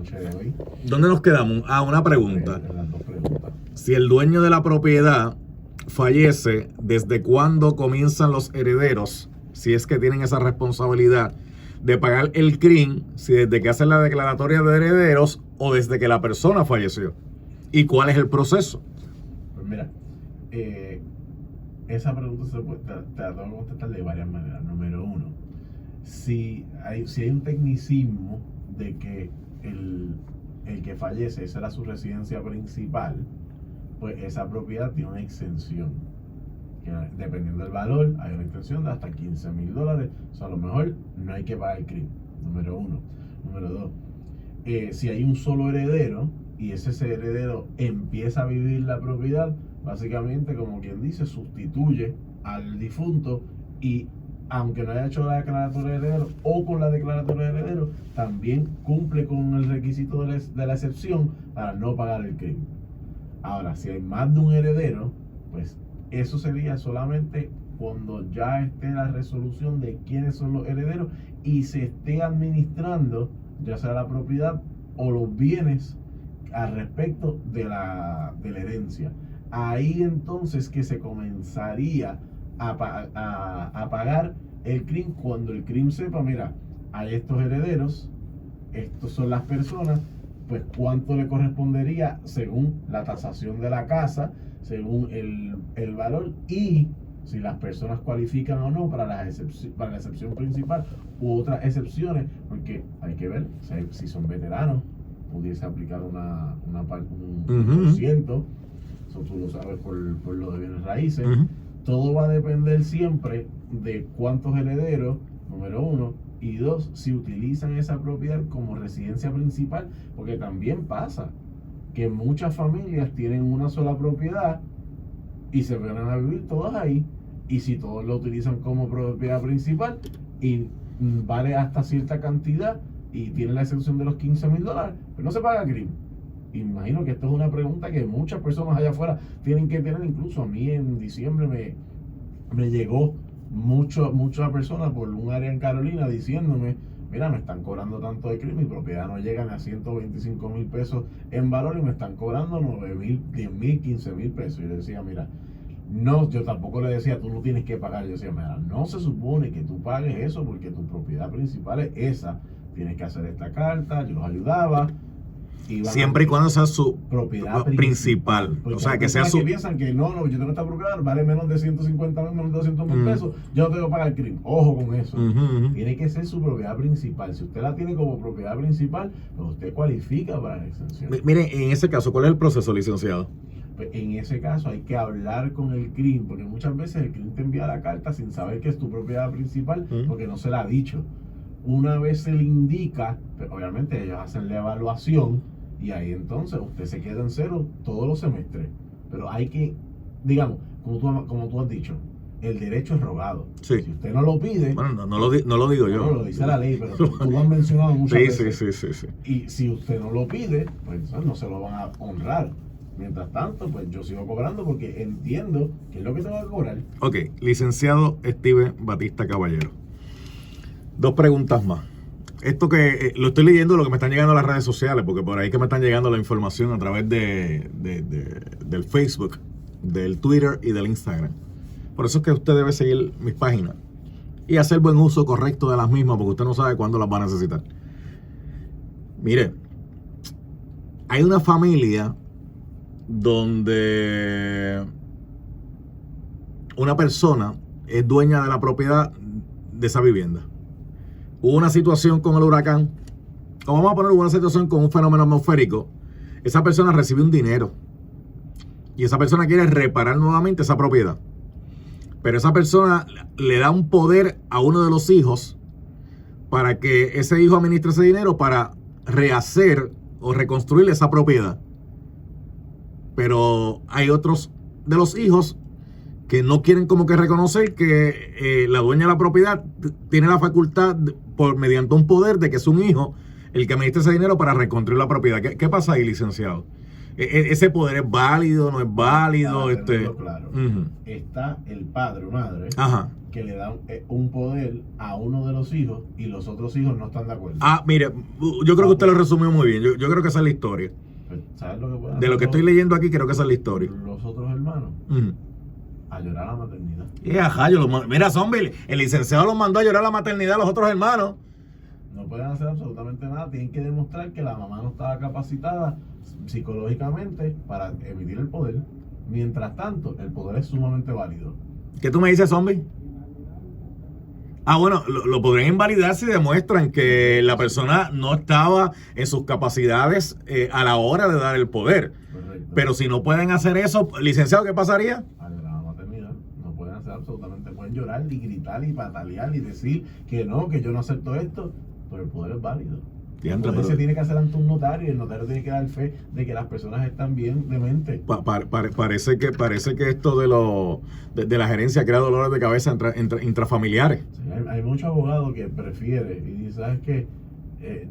noche de hoy. ¿Dónde nos quedamos? Una pregunta. Las dos preguntas. Si el dueño de la propiedad fallece, ¿desde cuándo comienzan los herederos, si es que tienen esa responsabilidad, de pagar el CRIM, si desde que hacen la declaratoria de herederos o desde que la persona falleció? ¿Y cuál es el proceso? Pues mira, esa pregunta te la tengo que contestar de varias maneras. Número uno, si hay un tecnicismo de que el que fallece, esa era su residencia principal, pues esa propiedad tiene una exención. Que dependiendo del valor, hay una exención de hasta $15,000. O sea, a lo mejor no hay que pagar el CRIM. Número uno. Número dos, si hay un solo heredero y ese heredero empieza a vivir la propiedad, básicamente, como quien dice, sustituye al difunto, y aunque no haya hecho la declaratoria de heredero o con la declaratoria de heredero, también cumple con el requisito de la excepción para no pagar el CRIM. Ahora, si hay más de un heredero, pues eso sería solamente cuando ya esté la resolución de quiénes son los herederos y se esté administrando ya sea la propiedad o los bienes al respecto de la herencia. Ahí entonces que se comenzaría a pagar el CRIM, cuando el CRIM sepa, mira, hay estos herederos, estos son las personas, pues cuánto le correspondería según la tasación de la casa, según el valor, y si las personas cualifican o no para la excepción principal u otras excepciones, porque hay que ver si son veteranos, pudiese aplicar un por ciento. Eso tú lo sabes por lo de bienes raíces. Todo va a depender siempre de cuántos herederos, número uno, y dos, si utilizan esa propiedad como residencia principal, porque también pasa que muchas familias tienen una sola propiedad y se van a vivir todas ahí, y si todos lo utilizan como propiedad principal y vale hasta cierta cantidad y tiene la exención de los $15,000, pues no se paga CRIM. Imagino que esto es una pregunta que muchas personas allá afuera tienen que tener. Incluso a mí en diciembre me llegó muchas personas por un área en Carolina diciéndome, mira, me están cobrando tanto de CRIM, mi propiedad no llega ni a $125,000 en valor y me están cobrando $9,000, $10,000, $15,000. Y yo decía, mira, no, yo tampoco le decía, tú no tienes que pagar. Yo decía, mira, no se supone que tú pagues eso porque tu propiedad principal es esa. Tienes que hacer esta carta. Yo los ayudaba. Siempre y cuando sea su propiedad principal. O sea, que sea su... que piensan que no, yo tengo esta propiedad, vale menos de $150,000, menos de $200,000, yo no tengo que pagar el CRIM. Ojo con eso. Tiene que ser su propiedad principal. Si usted la tiene como propiedad principal, pues usted cualifica para la exención. Mire, en ese caso, ¿cuál es el proceso, licenciado? Pues en ese caso hay que hablar con el CRIM, porque muchas veces el CRIM te envía la carta sin saber que es tu propiedad principal, porque no se la ha dicho. Una vez se le indica, pues obviamente ellos hacen la evaluación, y ahí entonces usted se queda en cero todos los semestres. Pero hay que, digamos, como tú has dicho, el derecho es rogado. Sí. Si usted no lo pide... Bueno, no lo digo yo. No lo dice la ley, pero tú lo has mencionado muchas veces. Sí. Y si usted no lo pide, pues entonces no se lo van a honrar. Mientras tanto, pues yo sigo cobrando porque entiendo que es lo que tengo que cobrar. Ok, licenciado Steven Batista Caballero. Dos preguntas más. Esto que lo estoy leyendo, lo que me están llegando a las redes sociales, porque por ahí que me están llegando la información a través del Facebook, del Twitter y del Instagram. Por eso es que usted debe seguir mis páginas y hacer buen uso correcto de las mismas, porque usted no sabe cuándo las va a necesitar. Mire, hay una familia donde una persona es dueña de la propiedad de esa vivienda. Hubo una situación con el huracán, o vamos a poner una situación con un fenómeno atmosférico. Esa persona recibe un dinero y esa persona quiere reparar nuevamente esa propiedad, pero esa persona le da un poder a uno de los hijos para que ese hijo administre ese dinero para rehacer o reconstruir esa propiedad. Pero hay otros de los hijos que no quieren como que reconocer que la dueña de la propiedad tiene la facultad mediante un poder de que es un hijo el que administra ese dinero para reconstruir la propiedad. ¿Qué pasa ahí, licenciado? Ese poder es válido, no es válido, Para tenerlo claro. Ujú. Está el padre o madre Ajá. que le da un poder a uno de los hijos y los otros hijos no están de acuerdo. Mire, yo creo que usted lo resumió muy bien. Yo creo que esa es la historia. Pues, ¿sabes lo que puede De lo que estoy leyendo aquí, creo que esa es la historia. Los otros hermanos Ujú. a llorar a la maternidad. Y ajá, mira, zombie, el licenciado los mandó a llorar a la maternidad a los otros hermanos. No pueden hacer absolutamente nada. Tienen que demostrar que la mamá no estaba capacitada psicológicamente para emitir el poder. Mientras tanto, el poder es sumamente válido. ¿Qué tú me dices, zombie? Bueno, lo podrían invalidar si demuestran que la persona no estaba en sus capacidades a la hora de dar el poder. Correcto. Pero si no pueden hacer eso, licenciado, ¿qué pasaría? A llorar a la maternidad. No pueden hacer absolutamente. Pueden llorar y gritar y patalear y decir que no, que yo no acepto esto. Pero el poder es válido. Diantre, El poder pero- se tiene que hacer ante un notario y el notario tiene que dar fe de que las personas están bien de mente. Parece que esto de la gerencia crea dolores de cabeza intrafamiliares. Sí, hay muchos abogados que prefieren y dicen, ¿sabes qué?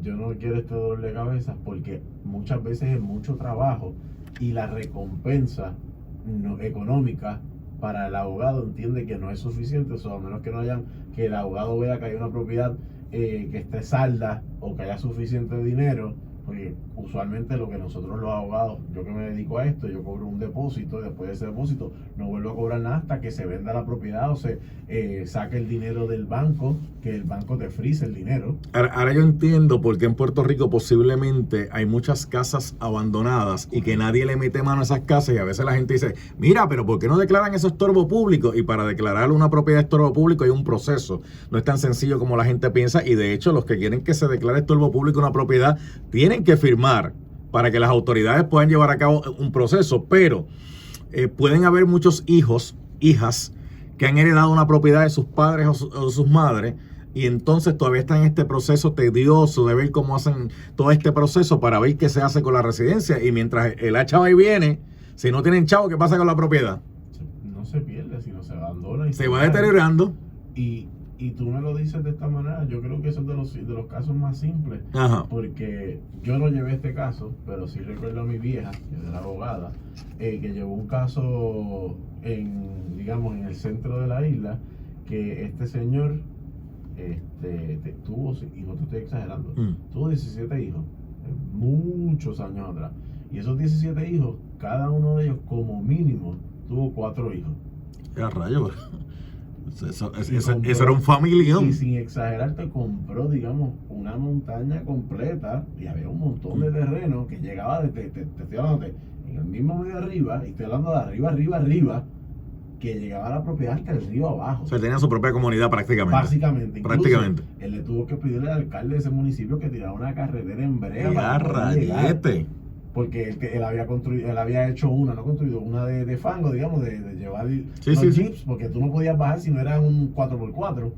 Yo no quiero este dolor de cabeza porque muchas veces es mucho trabajo y la recompensa económica para el abogado entiende que no es suficiente, o sea, a menos que el abogado vea que hay una propiedad que esté salda o que haya suficiente dinero, porque usualmente lo que nosotros los abogados, yo que me dedico a esto, yo cobro un depósito y después de ese depósito no vuelvo a cobrar nada hasta que se venda la propiedad o se saque el dinero del banco, que el banco te frise el dinero. Ahora yo entiendo por qué en Puerto Rico posiblemente hay muchas casas abandonadas y que nadie le mete mano a esas casas, y a veces la gente dice, mira, pero ¿por qué no declaran eso estorbo público? Y para declarar una propiedad estorbo público hay un proceso, no es tan sencillo como la gente piensa, y de hecho los que quieren que se declare estorbo público una propiedad tienen que firmar para que las autoridades puedan llevar a cabo un proceso, pero pueden haber muchos hijos, hijas que han heredado una propiedad de sus padres o sus madres, y entonces todavía están en este proceso tedioso de ver cómo hacen todo este proceso para ver qué se hace con la residencia, y mientras el chavo ahí viene, si no tienen chavo, ¿qué pasa con la propiedad? No se pierde, sino se abandona y Se va deteriorando. Y tú me lo dices de esta manera, yo creo que eso es de los casos más simples. Ajá. Porque yo no llevé este caso, pero sí recuerdo a mi vieja, que era la abogada, que llevó un caso digamos, en el centro de la isla, que este señor tuvo, y no te estoy exagerando, tuvo 17 hijos, muchos años atrás. Y esos 17 hijos, cada uno de ellos como mínimo tuvo 4 hijos. Ya rayo, eso era un familión. Y sin exagerarte, compró, digamos, una montaña completa y había un montón de terreno que llegaba te estoy hablando en el mismo medio arriba, y estoy hablando de arriba, que llegaba a la propiedad hasta el río abajo. O sea, tenía su propia comunidad prácticamente. Básicamente. Incluso, Prácticamente. él le tuvo que pedirle al alcalde de ese municipio que tirara una carretera en brea Ya para poder llegar. rayete. Porque él había hecho una de fango, digamos, de llevar Sí, los sí, jeeps, porque tú no podías bajar si no era un 4x4.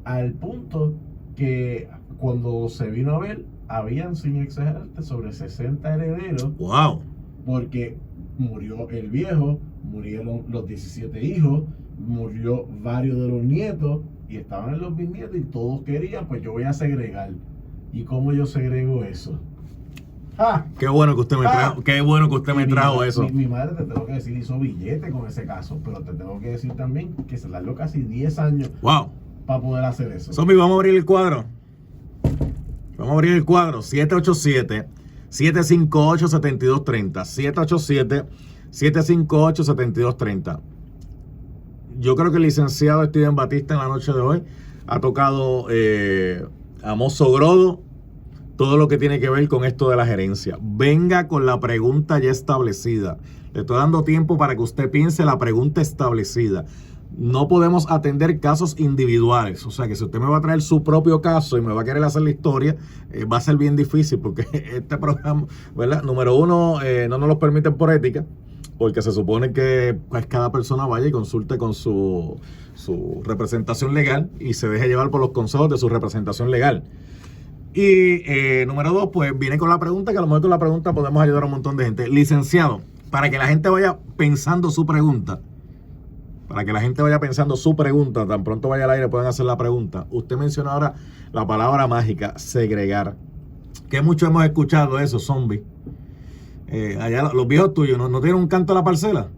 Al punto que cuando se vino a ver, habían, sin exagerarte, sobre 60 herederos, Wow. porque murió el viejo, murieron los 17 hijos, murió varios de los nietos, y estaban en los bisnietos, y todos querían, pues yo voy a segregar. ¿Y cómo yo segrego eso? ¡Ah! Qué bueno que usted me trajo, qué bueno que usted me trajo eso. Mi madre, te tengo que decir, hizo billete con ese caso, pero te tengo que decir también que se tardó casi 10 años Wow. para poder hacer eso. Zombie, vamos a abrir el cuadro. Vamos a abrir el cuadro. 787-758-7230. 787-758-7230. Yo creo que el licenciado Steven Batista en la noche de hoy ha tocado a mozo grodo todo lo que tiene que ver con esto de la gerencia. Venga con la pregunta ya establecida. Le estoy dando tiempo para que usted piense la pregunta establecida. No podemos atender casos individuales. O sea que si usted me va a traer su propio caso y me va a querer hacer la historia, va a ser bien difícil, porque este programa, ¿verdad? Número uno, no nos lo permiten por ética, porque se supone que pues, cada persona vaya y consulte con su representación legal y se deje llevar por los consejos de su representación legal. Y número dos, pues viene con la pregunta, que a lo mejor con la pregunta podemos ayudar a un montón de gente. Licenciado, para que la gente vaya pensando su pregunta, tan pronto vaya al aire pueden hacer la pregunta. Usted menciona ahora la palabra mágica, segregar. Que mucho hemos escuchado eso, zombie. allá los viejos tuyos, ¿no tienen un canto a la parcela?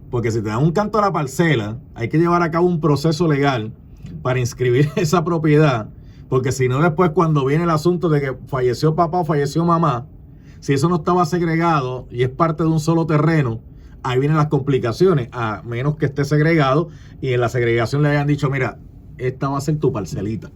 Porque si te dan un canto a la parcela, hay que llevar a cabo un proceso legal para inscribir esa propiedad, porque si no después cuando viene el asunto de que falleció papá o falleció mamá, si eso no estaba segregado y es parte de un solo terreno, ahí vienen las complicaciones, a menos que esté segregado y en la segregación le hayan dicho, mira, esta va a ser tu parcelita.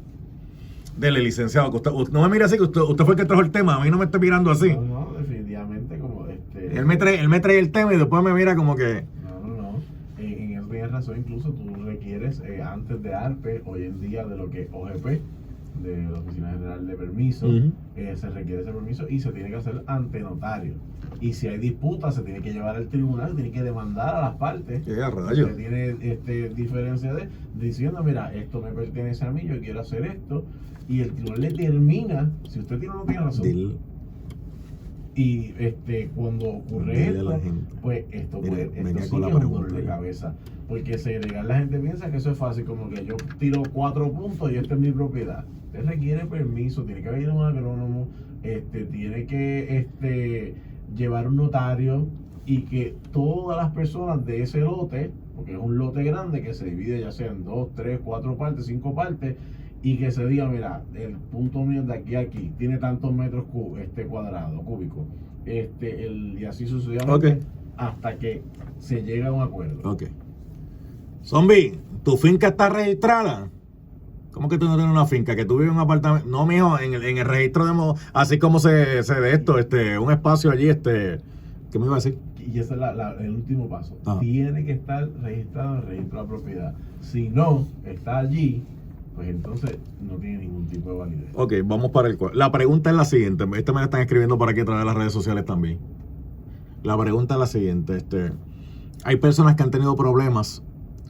Dele, licenciado, que usted no me mire así, que usted fue el que trajo el tema, a mí no me esté mirando así. No, definitivamente como Él me trae el tema y después me mira como que... No. En eso tienes razón, incluso tú requieres, antes de ARPE, hoy en día de lo que es OGP, de la Oficina General de Permiso, se requiere ese permiso y se tiene que hacer ante notario. Y si hay disputa, se tiene que llevar al tribunal, tiene que demandar a las partes. ¿Qué rayo? Se tiene diferencia diciendo, mira, esto me pertenece a mí, yo quiero hacer esto. Y el tribunal le termina, si usted tiene o no tiene razón. Y cuando ocurre esto, pues esto sí que es un dolor de cabeza. Porque segregar, la gente piensa que eso es fácil, como que yo tiro 4 puntos y esta es mi propiedad. Usted requiere permiso, tiene que venir un agrónomo, tiene que llevar un notario y que todas las personas de ese lote, porque es un lote grande que se divide ya sea en 2, 3, 4 partes, 5 partes, y que se diga, mira, el punto mío de aquí a aquí tiene tantos metros cuadrados, cúbicos, y así sucesivamente, hasta que se llega a un acuerdo. Ok. Zombie, ¿tu finca está registrada? ¿Cómo que tú no tienes una finca? Que tú vives en un apartamento. No, mijo, en el registro de así como se de esto, un espacio allí, ¿qué me iba a decir? Y ese es el último paso. Tiene que estar registrado en el registro de la propiedad. Si no está allí, pues entonces no tiene ningún tipo de validez. Ok, vamos para el cual. La pregunta es la siguiente. Esta me la están escribiendo por aquí a través de las redes sociales también. La pregunta es la siguiente. Hay personas que han tenido problemas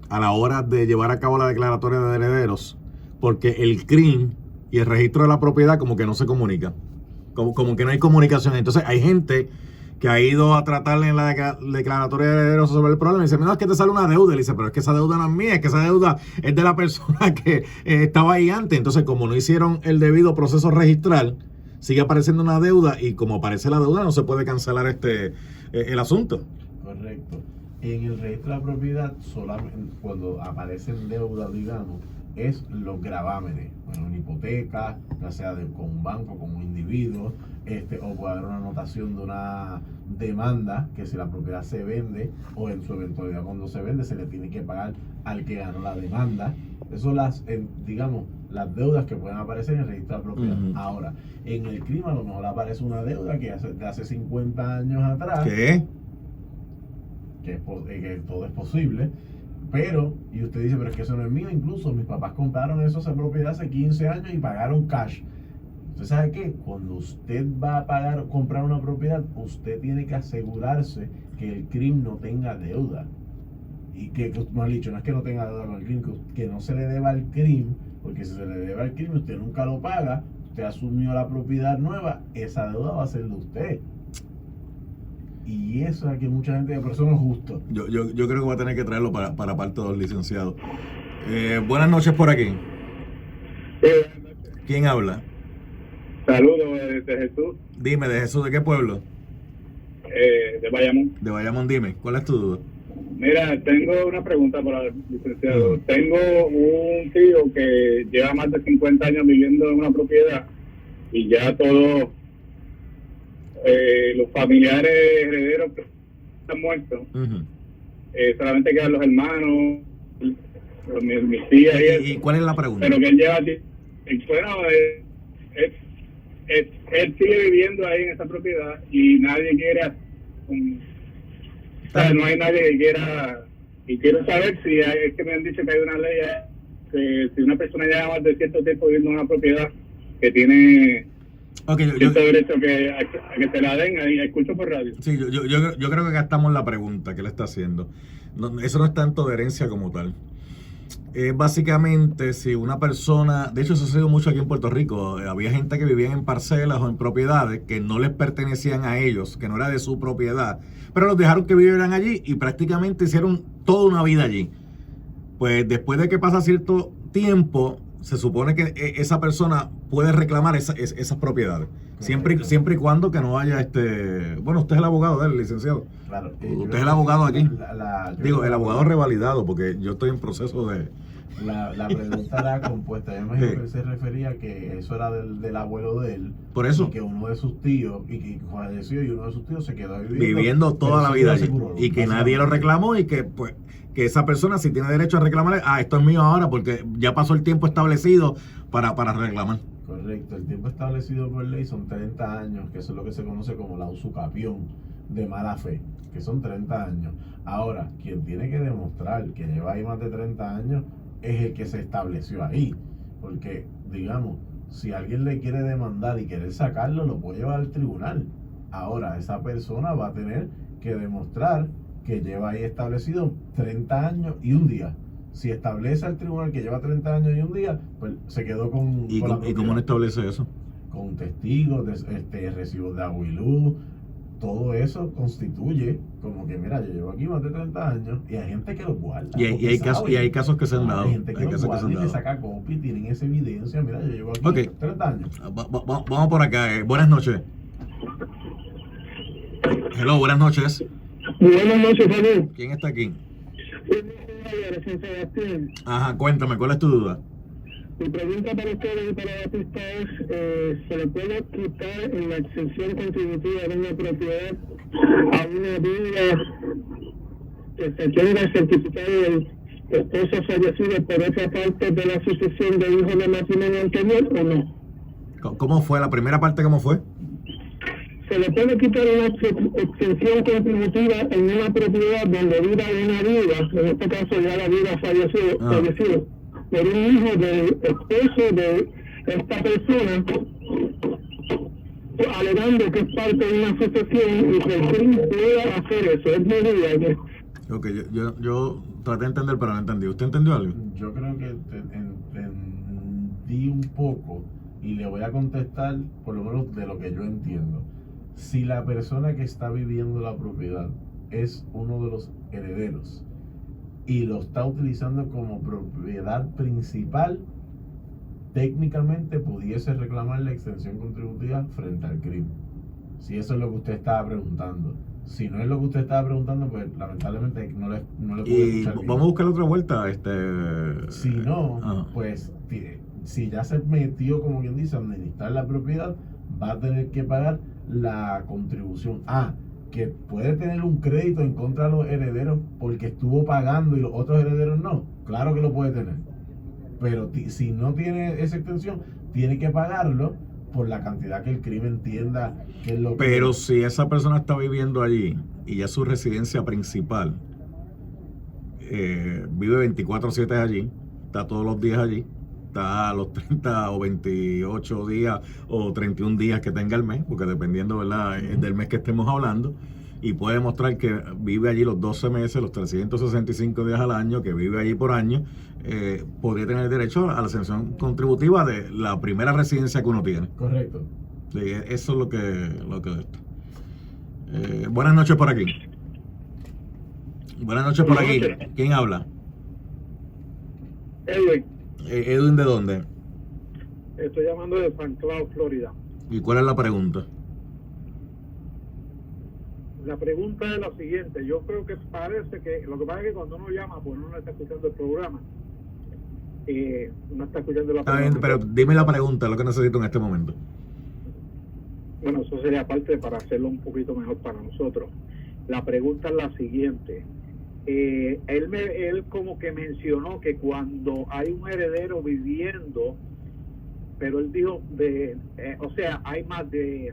a la hora de llevar a cabo la declaratoria de herederos porque el CRIM y el registro de la propiedad como que no se comunican. Como que no hay comunicación. Entonces hay gente que ha ido a tratarle en la declaratoria de herederos sobre el problema y dice, no, es que te sale una deuda. Y le dice, pero es que esa deuda no es mía, es que esa deuda es de la persona que estaba ahí antes. Entonces, como no hicieron el debido proceso registral, sigue apareciendo una deuda y como aparece la deuda no se puede cancelar el asunto. Correcto. En el registro de la propiedad, solamente cuando aparecen deudas, digamos, es los gravámenes, bueno, una hipoteca, ya sea con un banco, con un individuo, o puede haber una anotación de una demanda, que si la propiedad se vende, o en su eventualidad cuando se vende, se le tiene que pagar al que ganó la demanda. Eso digamos, las deudas que pueden aparecer en el registro de la propiedad. Ahora, en el CRIM a lo mejor aparece una deuda que de hace 50 años atrás. ¿Qué? Que todo es posible. Pero, y usted dice, pero es que eso no es mío. Incluso mis papás compraron esa propiedad hace 15 años y pagaron cash. ¿Usted sabe qué? Cuando usted va a comprar una propiedad, usted tiene que asegurarse que el CRIM no tenga deuda. Y que me ha dicho, no es que no tenga deuda con el CRIM, que no se le deba al CRIM, porque si se le deba al CRIM, usted nunca lo paga, usted asumió la propiedad nueva, esa deuda va a ser de usted. Y eso es que mucha gente, pero eso no es justo. Yo creo que voy a tener que traerlo para parte de los licenciados. Buenas noches por aquí. ¿Quién habla? Saludos de Jesús. Dime, ¿de Jesús de qué pueblo? De Bayamón. De Bayamón, dime, ¿cuál es tu duda? Mira, tengo una pregunta para el licenciado. Tengo un tío que lleva más de 50 años viviendo en una propiedad y ya todos los familiares herederos están muertos. Solamente quedan los hermanos, mis tías y eso. ¿Y cuál es la pregunta? Pero que él lleva... Bueno, él sigue viviendo ahí en esa propiedad y nadie quiere... O sea, no hay nadie que quiera... Y quiero saber si es que me han dicho que hay una ley que si una persona lleva más de cierto tiempo viviendo en una propiedad que tiene... cierto derecho a que se la den, ahí escucho por radio. Sí, yo creo que gastamos la pregunta que le está haciendo. No, eso no es tanto de herencia como tal. Básicamente, si una persona, de hecho eso se dio mucho aquí en Puerto Rico, había gente que vivía en parcelas o en propiedades que no les pertenecían a ellos, que no era de su propiedad, pero los dejaron que vivieran allí y prácticamente hicieron toda una vida allí. Pues después de que pasa cierto tiempo, se supone que esa persona puede reclamar esas propiedades. Siempre y cuando que no haya bueno, usted es el abogado del licenciado. Claro. Usted es el abogado aquí. Digo, el abogado que revalidado, porque yo estoy en proceso de... La pregunta era compuesta. Yo me imagino que él se refería a que eso era del abuelo de él. Por eso. Y que uno de sus tíos, y que falleció, y uno de sus tíos se quedó viviendo toda la vida allí. Y que nadie lo reclamó, y que pues que esa persona si tiene derecho a reclamar, esto es mío ahora, porque ya pasó el tiempo establecido para reclamar. Correcto, el tiempo establecido por ley son 30 años, que eso es lo que se conoce como la usucapión de mala fe, que son 30 años. Ahora, quien tiene que demostrar que lleva ahí más de 30 años es el que se estableció ahí, porque, digamos, si alguien le quiere demandar y quiere sacarlo, lo puede llevar al tribunal. Ahora, esa persona va a tener que demostrar que lleva ahí establecido 30 años y un día. Si establece el tribunal que lleva 30 años y un día, pues se quedó con... ¿Y cómo no establece eso? Con testigos, recibos de agua y luz, todo eso constituye como que, mira, yo llevo aquí más de 30 años y hay gente que lo guarda. Y hay casos que se han dado. Hay gente que lo guarda y le saca copia y tienen esa evidencia. Mira, yo llevo aquí 30 años. Vamos por acá. Buenas noches. Hello, buenas noches. Buenas noches, Fabián. ¿Quién está aquí? San Sebastián. Ajá, cuéntame, ¿cuál es tu duda? Mi pregunta para ustedes y para Batista es, ¿se le puede quitar en la exención contributiva de una propiedad a una viuda que se tenga certificado del esposo fallecido por otra parte de la sucesión de hijos de matrimonio anterior o no? ¿Cómo fue? ¿La primera parte cómo fue? Se le puede quitar una exención contributiva en una propiedad donde viva una viuda, en este caso ya la viuda fallecido por un hijo del esposo de esta persona, alegando que es parte de una sucesión y que el CRIM pueda hacer eso. Es mi duda. Ok, yo traté de entender, pero no entendí. ¿Usted entendió algo? Yo creo que entendí un poco y le voy a contestar por lo menos de lo que yo entiendo. Si la persona que está viviendo la propiedad es uno de los herederos y lo está utilizando como propiedad principal, técnicamente pudiese reclamar la extensión contributiva frente al crimen. Si eso es lo que usted estaba preguntando. Si no es lo que usted estaba preguntando, pues lamentablemente no le puedo escuchar bien. Vamos a buscar otra vuelta. Si no, pues si ya se metió, como quien dice, a administrar la propiedad, va a tener que pagar la contribución. Que puede tener un crédito en contra de los herederos porque estuvo pagando y los otros herederos no. Claro que lo puede tener. Pero si no tiene esa extensión, tiene que pagarlo por la cantidad que el crimen entienda que es lo que... Pero si esa persona está viviendo allí y ya su residencia principal vive 24/7 allí, está todos los días allí, está a los 30 o 28 días o 31 días que tenga el mes, porque dependiendo, ¿verdad?, del mes que estemos hablando, y puede mostrar que vive allí los 12 meses, los 365 días al año, que vive allí por año, podría tener derecho a la exención contributiva de la primera residencia que uno tiene. Correcto. Sí, eso es lo que buenas noches por aquí. Buenas noches por aquí. ¿Quién habla? Edwin. Edwin, ¿de dónde? Estoy llamando de San Cloud, Florida. ¿Y cuál es la pregunta? La pregunta es la siguiente. Yo creo que parece que lo que pasa es que cuando uno llama, pues uno no está escuchando el programa. No está escuchando la pregunta. Está bien, pero dime la pregunta, lo que necesito en este momento. Bueno, eso sería parte para hacerlo un poquito mejor para nosotros. La pregunta es la siguiente. Él como que mencionó que cuando hay un heredero viviendo, pero él dijo o sea, hay más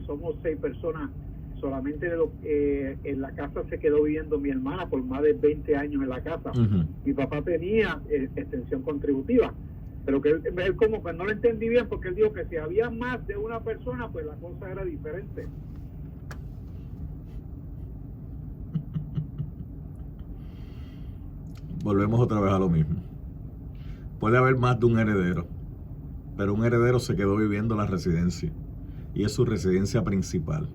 somos 6 personas, solamente en la casa se quedó viviendo mi hermana por más de 20 años en la casa. Mi papá tenía extensión contributiva, pero que él como que no lo entendí bien, porque él dijo que si había más de una persona, pues la cosa era diferente. Volvemos otra vez a lo mismo. Puede haber más de un heredero, pero un heredero se quedó viviendo en la residencia y es su residencia principal.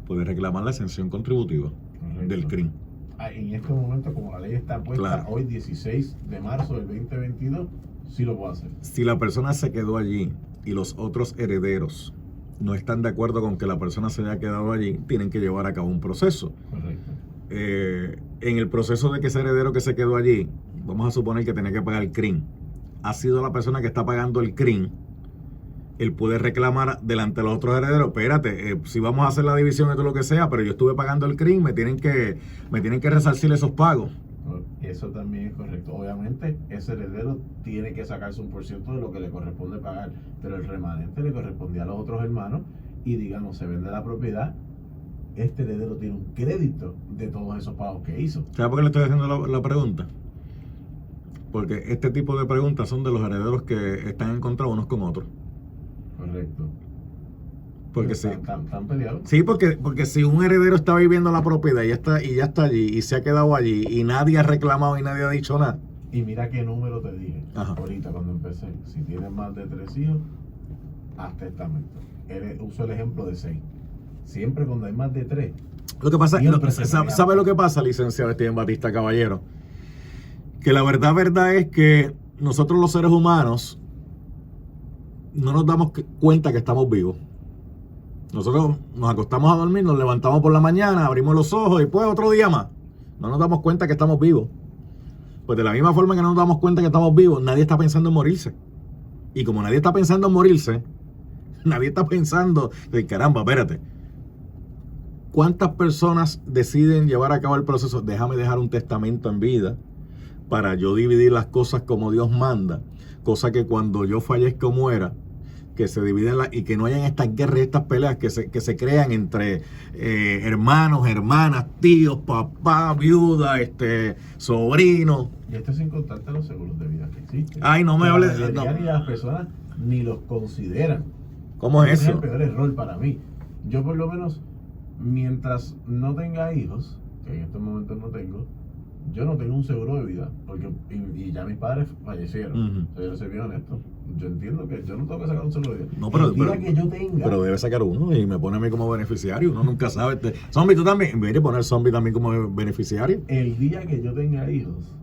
Puede reclamar la exención contributiva del CRIM. En este momento, como la ley está puesta hoy 16 de marzo del 2022, sí lo puedo hacer. Si la persona se quedó allí y los otros herederos no están de acuerdo con que la persona se haya quedado allí, tienen que llevar a cabo un proceso. Correcto. En el proceso de que ese heredero que se quedó allí, vamos a suponer que tenía que pagar el CRIM, ha sido la persona que está pagando el CRIM, él puede reclamar delante de los otros herederos, espérate, si vamos a hacer la división de todo lo que sea, pero yo estuve pagando el CRIM, me tienen que resarcir esos pagos. Eso también es correcto. Obviamente, ese heredero tiene que sacarse un % de lo que le corresponde pagar, pero el remanente le correspondía a los otros hermanos y, digamos, se vende la propiedad, este heredero tiene un crédito de todos esos pagos que hizo. ¿Sabes por qué le estoy haciendo la pregunta? Porque este tipo de preguntas son de los herederos que están en contra unos con otros. Correcto. Porque sí. ¿Están peleados? Sí, porque si un heredero está viviendo la propiedad y ya está allí y se ha quedado allí y nadie ha reclamado y nadie ha dicho nada. Y mira qué número te dije. Ajá. Ahorita cuando empecé. Si tienes más de 3 hijos, haz testamento. Uso el ejemplo de 6. Siempre cuando hay más de 3. Lo que pasa, ¿sabe ¿sabe lo que pasa, licenciado Steven Batista Caballero? Que la verdad es que nosotros los seres humanos no nos damos cuenta que estamos vivos. Nosotros nos acostamos a dormir, nos levantamos por la mañana, abrimos los ojos y pues otro día más. No nos damos cuenta que estamos vivos. Pues de la misma forma que no nos damos cuenta que estamos vivos, nadie está pensando en morirse. Y como nadie está pensando en morirse, nadie está pensando, caramba, espérate. ¿Cuántas personas deciden llevar a cabo el proceso? Déjame dejar un testamento en vida para yo dividir las cosas como Dios manda. Cosa que cuando yo fallezca o muera, que se dividen y que no hayan estas guerras, estas peleas que se crean entre hermanos, hermanas, tíos, papá, viuda, sobrinos. Y esto sin contarte los seguros de vida que existen. Ay, no me hables de... Ni las personas ni los consideran. ¿Cómo es Ese eso? es el peor error para mí. Yo por lo menos, mientras no tenga hijos, que en estos momentos no tengo, yo no tengo un seguro de vida, porque y ya mis padres fallecieron. Yo soy bien honesto. Yo entiendo que yo no tengo que sacar un seguro de vida. No, pero que yo tenga. Pero debe sacar uno y me pone a mí como beneficiario. Uno nunca sabe. Zombie, tú también. En vez de poner Zombie también como beneficiario. El día que yo tenga hijos,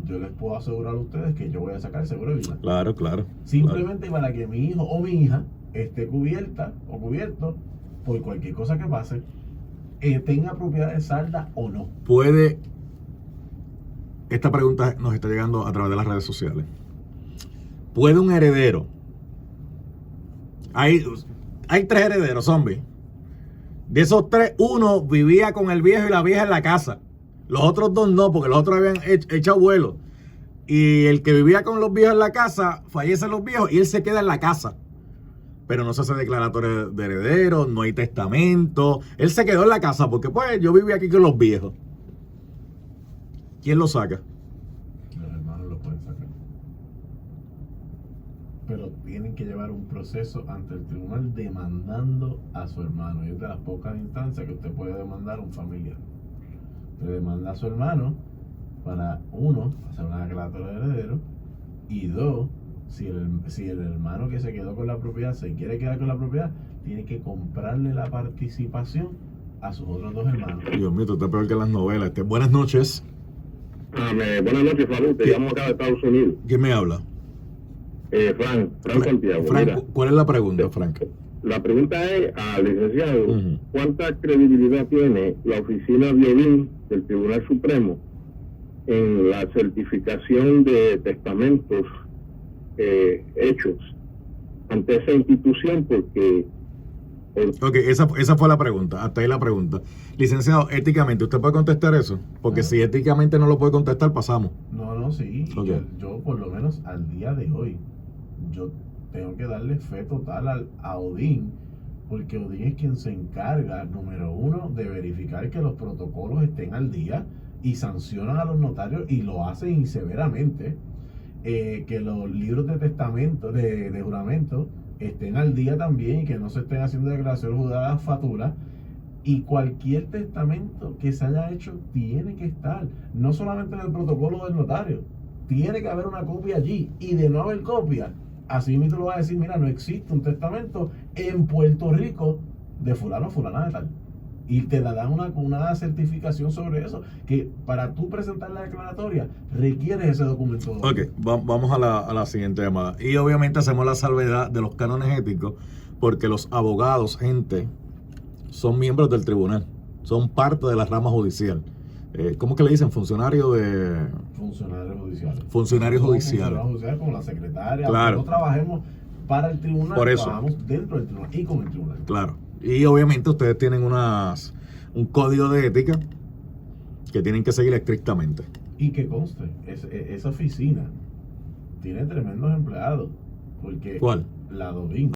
yo les puedo asegurar a ustedes que yo voy a sacar el seguro de vida. Claro. Simplemente para que mi hijo o mi hija esté cubierta o cubierto por cualquier cosa que pase, tenga propiedades saldas o no. Puede. Esta pregunta nos está llegando a través de las redes sociales. ¿Puede un heredero? Hay 3 herederos, Zombie. De esos 3, uno vivía con el viejo y la vieja en la casa. Los otros 2 no, porque los otros habían echado vuelo. Y el que vivía con los viejos en la casa, fallecen los viejos y él se queda en la casa. Pero no se hace declaratorio de heredero, no hay testamento. Él se quedó en la casa porque pues yo vivía aquí con los viejos. ¿Quién lo saca? Los hermanos lo pueden sacar. Pero tienen que llevar un proceso ante el tribunal demandando a su hermano. Y es de las pocas instancias que usted puede demandar a un familiar. Usted demanda a su hermano para, 1, hacer una declaratoria de heredero, y 2, si el hermano que se quedó con la propiedad se quiere quedar con la propiedad, tiene que comprarle la participación a sus otros 2 hermanos. Dios mío, tú estás peor que las novelas. Buenas noches. Buenas noches, Faru. Te llamo acá de Estados Unidos. ¿Quién me habla? Frank Santiago. Frank, mira, ¿cuál es la pregunta, Frank? La pregunta es al licenciado, ¿cuánta credibilidad tiene la oficina Violín del Tribunal Supremo en la certificación de testamentos hechos ante esa institución? Porque... Ok, esa fue la pregunta, hasta ahí la pregunta. Licenciado, éticamente, ¿usted puede contestar eso? Porque si éticamente no lo puede contestar, pasamos. No, sí. Okay. Yo por lo menos al día de hoy, yo tengo que darle fe total a Odín, porque Odín es quien se encarga, número 1, de verificar que los protocolos estén al día y sancionan a los notarios y lo hacen severamente, que los libros de testamento, de juramento, estén al día también y que no se estén haciendo declaraciones juradas faturas. Y cualquier testamento que se haya hecho tiene que estar, no solamente en el protocolo del notario, tiene que haber una copia allí. Y de no haber copia, así mismo lo va a decir, mira, no existe un testamento en Puerto Rico de fulano o fulana de tal. Y te dan una certificación sobre eso, que para tú presentar la declaratoria requieres ese documento. Ok, vamos a la siguiente llamada. Y obviamente hacemos la salvedad de los cánones éticos, porque los abogados, gente, son miembros del tribunal, son parte de la rama judicial. ¿Cómo que le dicen? Funcionario de... Funcionarios judiciales. Funcionarios judiciales. Funcionarios judiciales como la secretaria. Claro. No trabajemos para el tribunal, Por eso. trabajamos dentro del tribunal y con el tribunal. Claro. Y obviamente ustedes tienen un código de ética que tienen que seguir estrictamente. Y que conste, esa oficina tiene tremendos empleados. Porque ¿Cuál? la Dodín